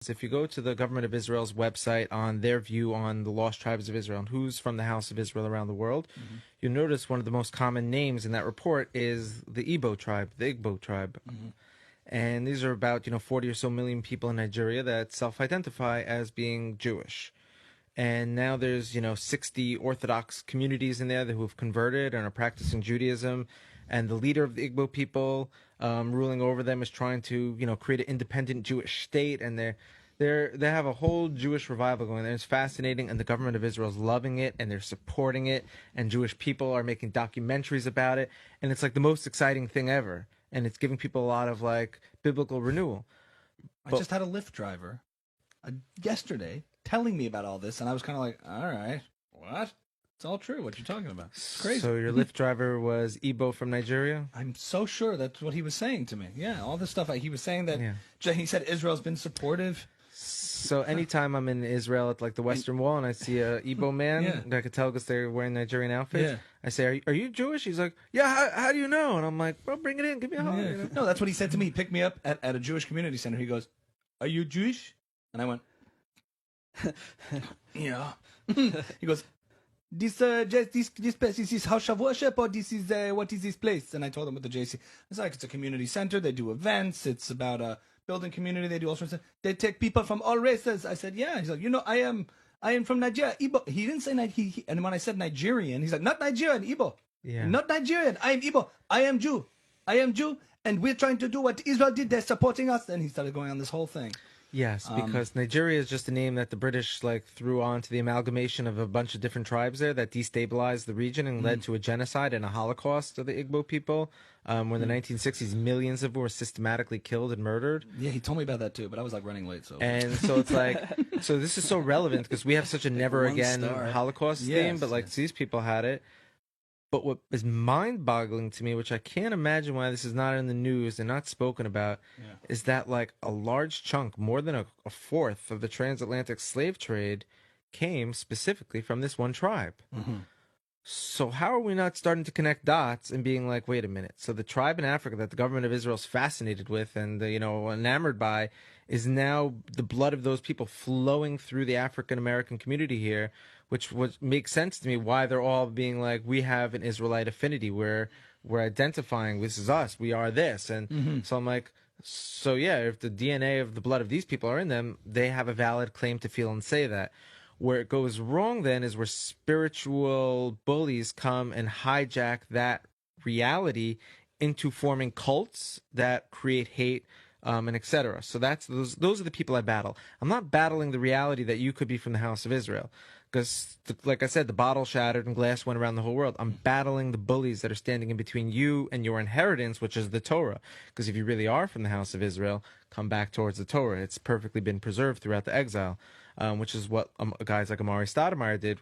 If you go to the government of Israel's website on their view on the lost tribes of Israel and who's from the house of Israel around the world, you'll notice one of the most common names in that report is the Igbo tribe, the Igbo tribe. And these are about, 40 or so million people in Nigeria that self-identify as being Jewish. And now there's, 60 Orthodox communities in there who have converted and are practicing Judaism. And the leader of the Igbo people ruling over them is trying to, create an independent Jewish state. And they have a whole Jewish revival going there. It's fascinating. And the government of Israel is loving it and they're supporting it. And Jewish people are making documentaries about it. And it's like the most exciting thing ever. And it's giving people a lot of biblical renewal. I just had a Lyft driver yesterday telling me about all this, and I was kind of like, all right, what? It's all true. What you're talking about? It's crazy. So your Lyft driver was Igbo from Nigeria? I'm so sure that's what he was saying to me. Yeah, all this stuff. He was saying that he said Israel's been supportive. So anytime I'm in Israel at the Western Wall and I see a Igbo man that I could tell because they're wearing Nigerian outfits, I say, are you Jewish? He's like, yeah, how do you know? And I'm like, well, bring it in, give me a hug. No, that's what he said to me. He picked me up at a Jewish community center. He goes, are you Jewish? And I went, yeah. He goes, this place, is this house of worship or this is what is this place? And I told him what the JC. It's like it's a community center. They do events. It's about a building community. They do all sorts of. They take people from all races. I said, yeah. He's like, I am from Nigeria. Igbo. He didn't say Nigeria. And when I said Nigerian, he's like, not Nigerian, Igbo. Yeah. Not Nigerian. I am Igbo. I am Jew. I am Jew. And we're trying to do what Israel did. They're supporting us. And he started going on this whole thing. Yes, because Nigeria is just a name that the British threw onto the amalgamation of a bunch of different tribes there that destabilized the region and led to a genocide and a Holocaust of the Igbo people. When in the 1960s, millions of them were systematically killed and murdered. Yeah, he told me about that too, but I was running late. And so it's so this is so relevant because we have such a never again Holocaust theme, but these people had it. But what is mind-boggling to me, which I can't imagine why this is not in the news and not spoken about, is that a large chunk, more than a fourth of the transatlantic slave trade came specifically from this one tribe. So how are we not starting to connect dots and being like, wait a minute, so the tribe in Africa that the government of Israel is fascinated with and enamored by is now the blood of those people flowing through the African-American community here, which makes sense to me why they're all being like, we have an Israelite affinity, we're identifying, this is us, we are this. And so I'm like, so yeah, if the DNA of the blood of these people are in them, they have a valid claim to feel and say that. Where it goes wrong then is where spiritual bullies come and hijack that reality into forming cults that create hate, and etc. So those are the people I battle. I'm not battling the reality that you could be from the house of Israel. Because, like I said, the bottle shattered and glass went around the whole world. I'm battling the bullies that are standing in between you and your inheritance, which is the Torah. Because if you really are from the house of Israel, come back towards the Torah. It's perfectly been preserved throughout the exile, which is what guys like Amari Stoudemire did.